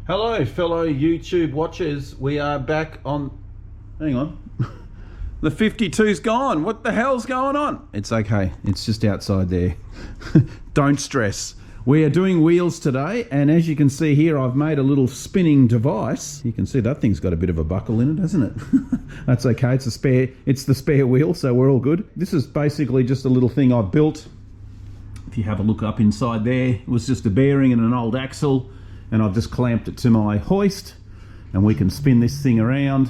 Hello fellow YouTube watchers, we are back on, hang on, the 52's gone, what the hell's going on? It's okay, it's just outside there, don't stress. We are doing wheels today, and as you can see here, I've made a little spinning device. You can see that thing's got a bit of a buckle in it, hasn't it? That's okay, it's the spare wheel, so we're all good. This is basically just a little thing I built. If you have a look up inside there, it was just a bearing and an old axle, and I've just clamped it to my hoist, and we can spin this thing around.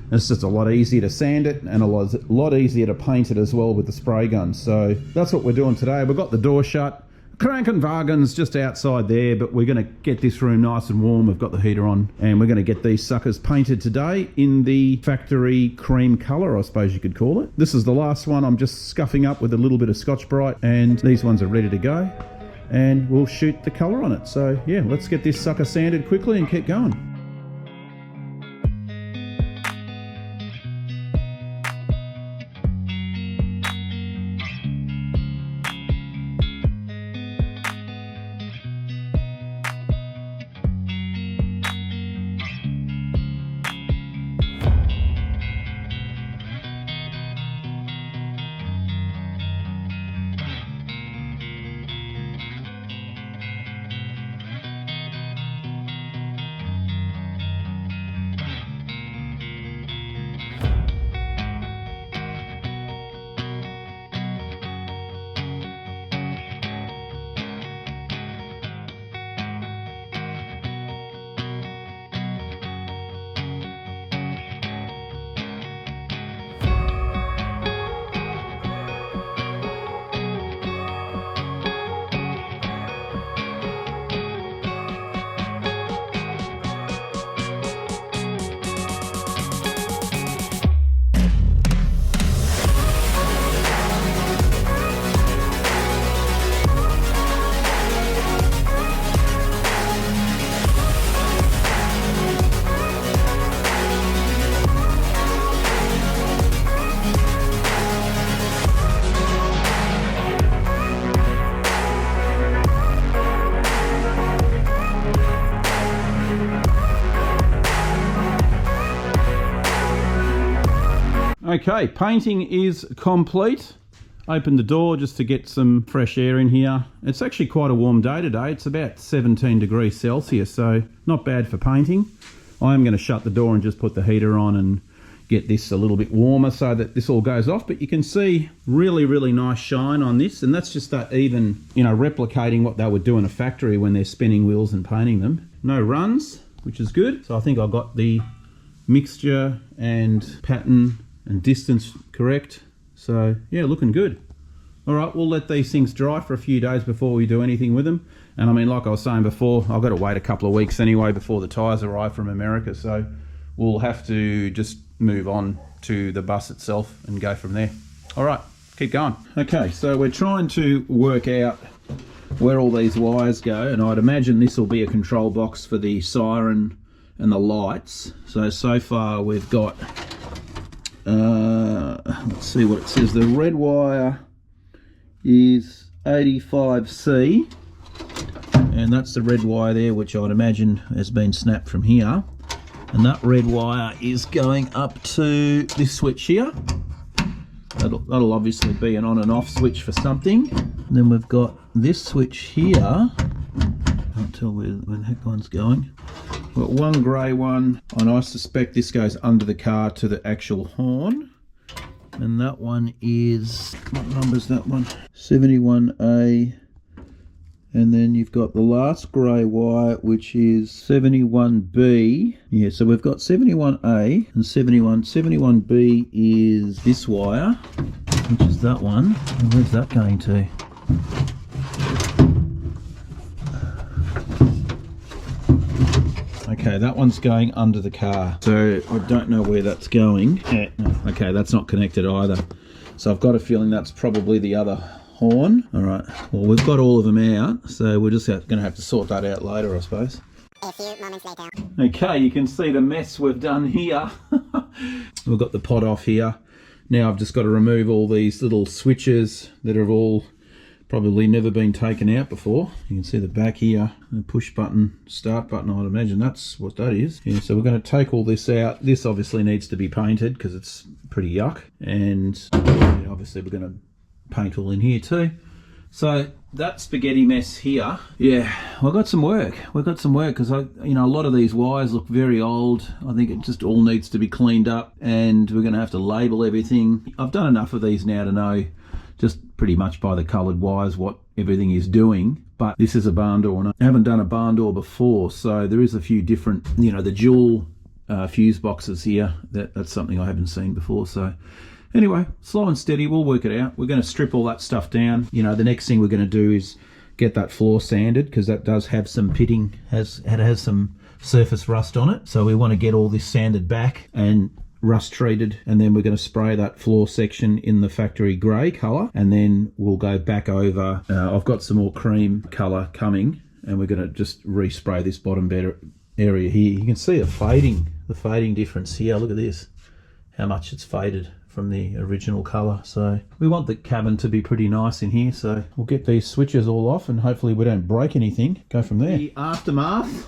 It's just a lot easier to sand it and a lot easier to paint it as well with the spray gun. So that's what we're doing today. We've got the door shut. Krankenwagen's just outside there, but we're going to get this room nice and warm. We've got the heater on, and we're going to get these suckers painted today in the factory cream colour, I suppose you could call it. This is the last one. I'm just scuffing up with a little bit of Scotch-Brite, and these ones are ready to go, and we'll shoot the colour on it. So yeah, let's get this sucker sanded quickly and keep going. Okay, painting is complete. Opened the door just to get some fresh air in here. It's actually quite a warm day today. It's about 17 degrees Celsius, so not bad for painting. I am going to shut the door and just put the heater on and get this a little bit warmer so that this all goes off. But you can see really nice shine on this, and that's just that even, you know, replicating what they would do in a factory when they're spinning wheels and painting them. No runs, which is good. So I think I got the mixture and pattern and distance correct, so yeah, looking good. All right, we'll let these things dry for a few days before we do anything with them. And I mean, like I was saying before, I've got to wait a couple of weeks anyway before the tyres arrive from America, so we'll have to just move on to the bus itself and go from there. All right, keep going. Okay, so we're trying to work out where all these wires go, and I'd imagine this will be a control box for the siren and the lights. So far we've got let's see what it says. The red wire is 85C, and that's the red wire there, which I'd imagine has been snapped from here, and that red wire is going up to this switch here. That'll obviously be an on and off switch for something. And then we've got this switch here. Can't tell where the heck one's going. We've got one grey one, and I suspect this goes under the car to the actual horn. And that one is, what number is that one? 71A. And then you've got the last grey wire, which is 71B. Yeah, so we've got 71A and 71. 71B is this wire, which is that one. And where's that going to? Okay, that one's going under the car, so I don't know where that's going. Okay, that's not connected either. So I've got a feeling that's probably the other horn. All right, well, we've got all of them out, so we're just going to have to sort that out later, I suppose. A few moments later. Okay, you can see the mess we've done here. We've got the pot off here. Now I've just got to remove all these little switches that have all probably never been taken out before. You can see the back here, the push button, start button. I'd imagine that's what that is. Yeah, so we're going to take all this out. This obviously needs to be painted because it's pretty yuck. And obviously we're going to paint all in here too. So that spaghetti mess here, yeah, we've got some work. We've got some work because a lot of these wires look very old. I think it just all needs to be cleaned up, and we're going to have to label everything. I've done enough of these now to know just pretty much by the coloured wires what everything is doing. But this is a barn door, and I haven't done a barn door before, so there is a few different, the dual fuse boxes here. That's something I haven't seen before. So anyway, slow and steady, we'll work it out. We're going to strip all that stuff down. The next thing we're going to do is get that floor sanded, because that does have some pitting, it has some surface rust on it. So we want to get all this sanded back and rust treated, and then we're going to spray that floor section in the factory grey colour, and then we'll go back over. I've got some more cream colour coming, and we're going to just respray this bottom area here. You can see the fading difference here. Look at this, how much it's faded from the original colour. So we want the cabin to be pretty nice in here, so we'll get these switches all off and hopefully we don't break anything. Go from there. The aftermath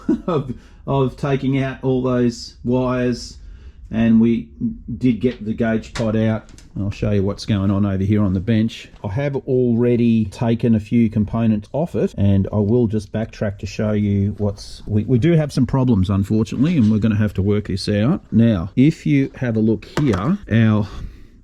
of taking out all those wires, and we did get the gauge pod out. I'll show you what's going on over here on the bench. I have already taken a few components off it, and I will just backtrack to show you we do have some problems, unfortunately, and we're going to have to work this out. Now, if you have a look here, our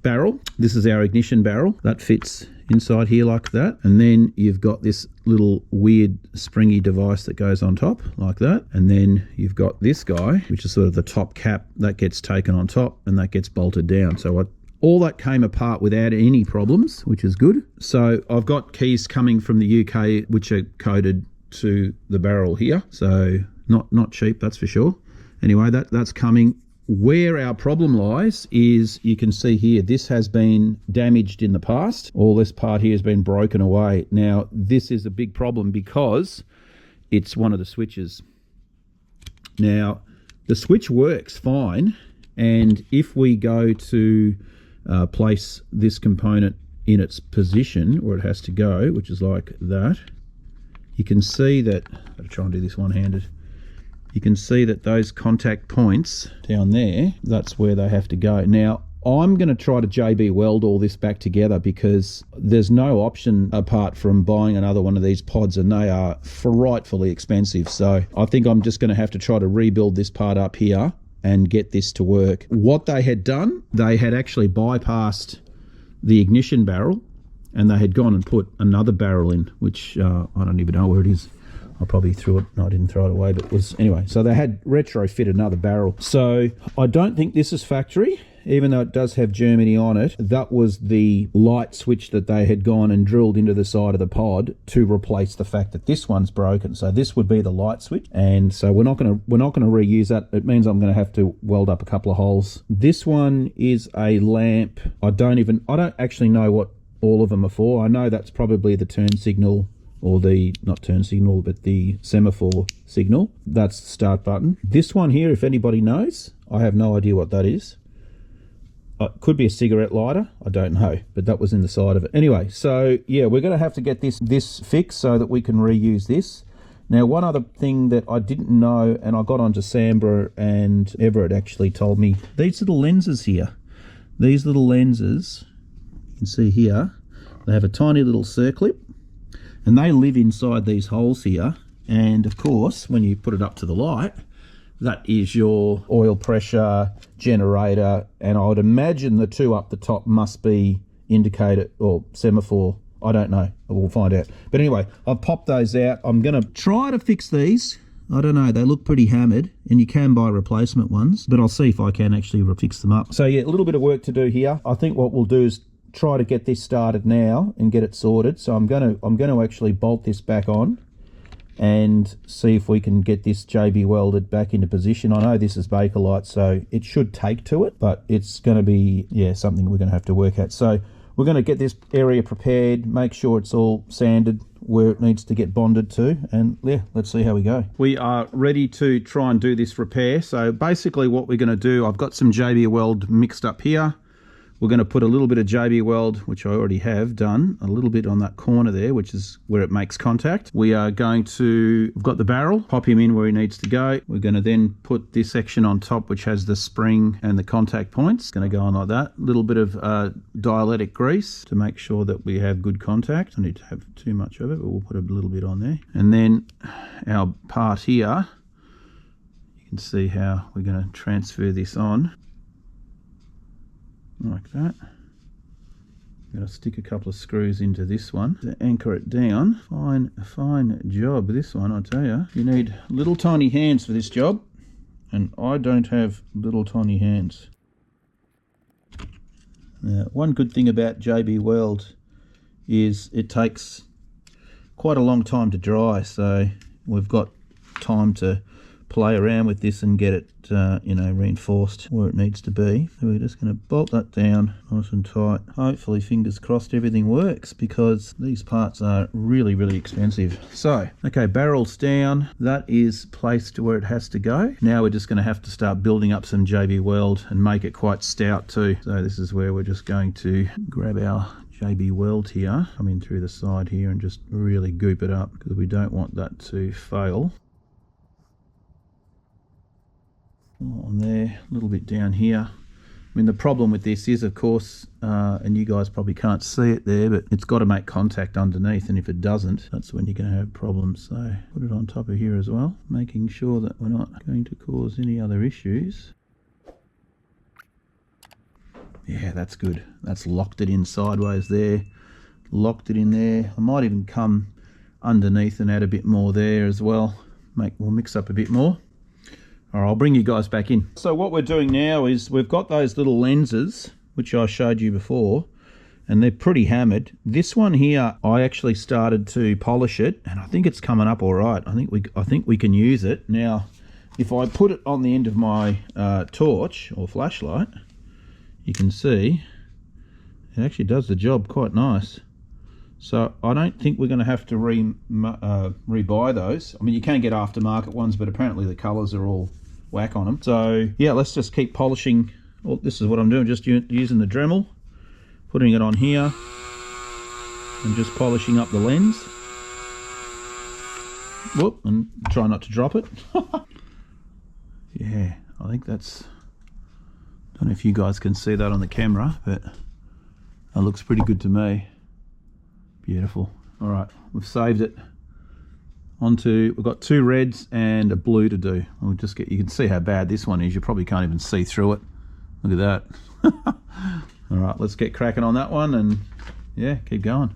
barrel, this is our ignition barrel, that fits inside here like that, and then you've got this little weird springy device that goes on top like that, and then you've got this guy, which is sort of the top cap, that gets taken on top and that gets bolted down. So all that came apart without any problems, which is good. So I've got keys coming from the UK which are coded to the barrel here, so not cheap, that's for sure. Anyway, that's coming. Where our problem lies is, you can see here, this has been damaged in the past. All this part here has been broken away. Now, this is a big problem because it's one of the switches. Now, the switch works fine, and if we go to place this component in its position where it has to go, which is like that, you can see that, I've got to try and do this one-handed. You can see that those contact points down there, that's where they have to go. Now, I'm going to try to JB weld all this back together, because there's no option apart from buying another one of these pods, and they are frightfully expensive. So I think I'm just going to have to try to rebuild this part up here and get this to work. What they had done, they had actually bypassed the ignition barrel, and they had gone and put another barrel in, which I don't even know where it is. I probably threw it. No, I didn't throw it away, but it was anyway. So they had retrofit another barrel. So I don't think this is factory, even though it does have Germany on it. That was the light switch that they had gone and drilled into the side of the pod to replace the fact that this one's broken. So this would be the light switch, and so we're not going to reuse that. It means I'm going to have to weld up a couple of holes. This one is a lamp. I don't actually know what all of them are for. I know that's probably the turn signal, or the, not turn signal, but the semaphore signal. That's the start button. This one here, if anybody knows, I have no idea what that is. It could be a cigarette lighter, I don't know, but that was in the side of it. Anyway, so yeah, we're going to have to get this fixed so that we can reuse this. Now, one other thing that I didn't know, and I got onto Sambra, and Everett actually told me, these little lenses here, you can see here, they have a tiny little circlip, and they live inside these holes here. And of course, when you put it up to the light, that is your oil pressure generator, and I would imagine the two up the top must be indicator or semaphore. I don't know, we'll find out. But anyway, I've popped those out. I'm going to try to fix these. I don't know, they look pretty hammered, and you can buy replacement ones, but I'll see if I can actually fix them up. So yeah, a little bit of work to do here. I think what we'll do is try to get this started now and get it sorted. So I'm going to actually bolt this back on and see if we can get this JB welded back into position. I know this is Bakelite, so it should take to it, but it's going to be, yeah, something we're going to have to work at. So we're going to get this area prepared, make sure it's all sanded where it needs to get bonded to, and yeah, let's see how we go. We are ready to try and do this repair. So basically what we're going to do, I've got some JB weld mixed up here. we're going to put a little bit of JB Weld, which I already have done, a little bit on that corner there, which is where it makes contact. We are going to, we've got the barrel, pop him in where he needs to go. We're going to then put this section on top, which has the spring and the contact points. It's going to go on like that. A little bit of dielectric grease to make sure that we have good contact. I need to have too much of it, but we'll put a little bit on there. And then our part here, you can see how we're going to transfer this on. Like that. I'm going to stick a couple of screws into this one to anchor it down. Fine job, this one, I tell you. You need little tiny hands for this job, and I don't have little tiny hands. One good thing about JB Weld is it takes quite a long time to dry, so we've got time to play around with this and get it reinforced where it needs to be. So we're just going to bolt that down nice and tight. Hopefully, fingers crossed, everything works, because these parts are really expensive. So okay, barrel's down, that is placed where it has to go. Now we're just going to have to start building up some JB Weld and make it quite stout too. So this is where we're just going to grab our JB Weld here, come in through the side here and just really goop it up, because we don't want that to fail. On there, a little bit down here. I mean, the problem with this is, of course, and you guys probably can't see it there, but it's got to make contact underneath, and if it doesn't, that's when you're going to have problems. So put it on top of here as well, making sure that we're not going to cause any other issues. Yeah, that's good. That's locked it in sideways there, locked it in there. I might even come underneath and add a bit more there as well. We'll mix up a bit more. All right, I'll bring you guys back in. So what we're doing now is we've got those little lenses, which I showed you before, and they're pretty hammered. This one here, I actually started to polish it, and I think it's coming up all right. I think we can use it. Now, if I put it on the end of my torch or flashlight, you can see it actually does the job quite nice. So I don't think we're going to have to rebuy those. I mean, you can get aftermarket ones, but apparently the colours are all whack on them. So yeah, let's just keep polishing. Well, this is what I'm doing, just using the Dremel, putting it on here, and just polishing up the lens. Whoop, and try not to drop it. Yeah, I think that's, don't know if you guys can see that on the camera, but that looks pretty good to me. Beautiful. All right, we've saved it onto, we've got 2 reds and a blue to do. We'll just get, you can see how bad this one is. You probably can't even see through it. Look at that. All right, let's get cracking on that one, and yeah, keep going.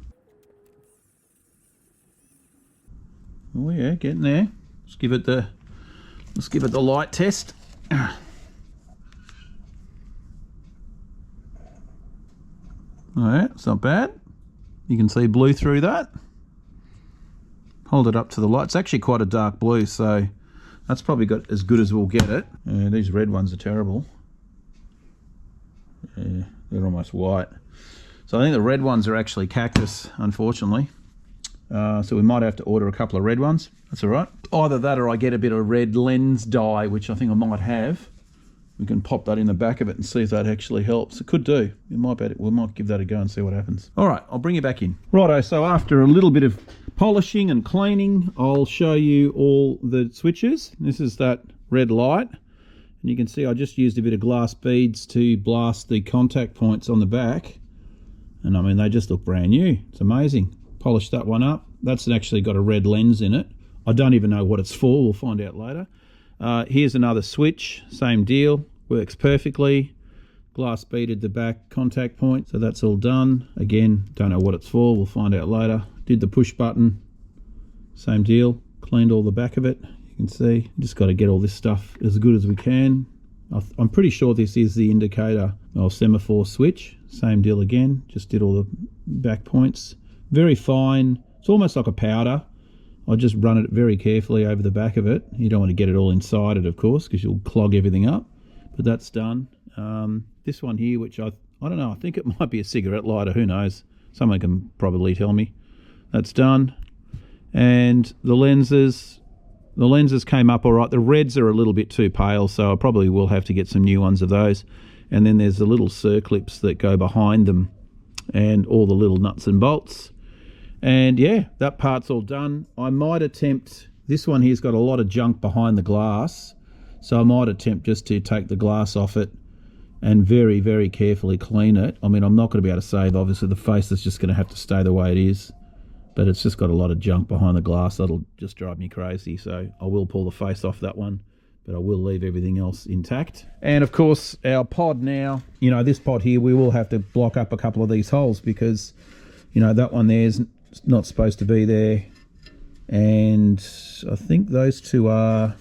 Oh yeah, getting there. Let's give it the light test. All right, it's not bad. You can see blue through that. Hold it up to the light. It's actually quite a dark blue, so that's probably got as good as we'll get it. These red ones are terrible. Yeah, they're almost white. So I think the red ones are actually cactus, unfortunately. So we might have to order a couple of red ones. That's all right. Either that or I get a bit of red lens dye, which I think I might have. We can pop that in the back of it and see if that actually helps. It could do. We might give that a go and see what happens. All right, I'll bring you back in. Righto, so after a little bit of polishing and cleaning, I'll show you all the switches. This is that red light. And you can see I just used a bit of glass beads to blast the contact points on the back. And I mean, they just look brand new. It's amazing. Polished that one up. That's actually got a red lens in it. I don't even know what it's for. We'll find out later. Here's another switch, same deal, works perfectly. Glass beaded the back contact point, so that's all done. Again, don't know what it's for, we'll find out later. Did the push button, same deal, cleaned all the back of it. You can see, just got to get all this stuff as good as we can. I'm pretty sure this is the indicator or semaphore switch, same deal again, just did all the back points. Very fine, it's almost like a powder. I just run it very carefully over the back of it. You don't want to get it all inside it, of course, because you'll clog everything up. But that's done. This one here, which I don't know, I think it might be a cigarette lighter, who knows? Someone can probably tell me. That's done. And the lenses came up all right. The reds are a little bit too pale, so I probably will have to get some new ones of those. and then there's the little circlips that go behind them and all the little nuts and bolts. And yeah, that part's all done. I might attempt, this one here's got a lot of junk behind the glass, so I might attempt just to take the glass off it and very, very carefully clean it. I mean, I'm not going to be able to save, obviously, the face is just going to have to stay the way it is, but it's just got a lot of junk behind the glass. That'll just drive me crazy, so I will pull the face off that one, but I will leave everything else intact. And of course, our pod now, you know, this pod here, we will have to block up a couple of these holes because, you know, that one there's not supposed to be there. And I think those two are,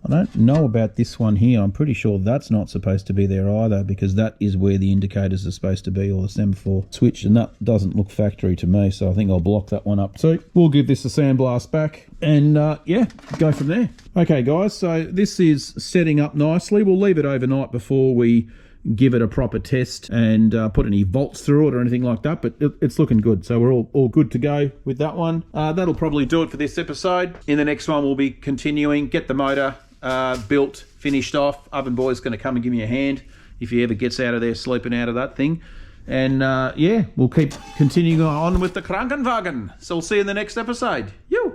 I don't know about this one here. I'm pretty sure that's not supposed to be there either, because that is where the indicators are supposed to be, or the semaphore switch, and that doesn't look factory to me, so I think I'll block that one up too. We'll give this a sandblast back and yeah, go from there. Okay guys, so this is setting up nicely. We'll leave it overnight before we give it a proper test and put any bolts through it or anything like that, but it's looking good, so we're all good to go with that one. That'll probably do it for this episode. In the next one we'll be continuing, get the motor built, finished off. Oven boy's going to come and give me a hand if he ever gets out of there sleeping out of that thing. And yeah, we'll keep continuing on with the Krankenwagen. So we'll see you in the next episode. Yo!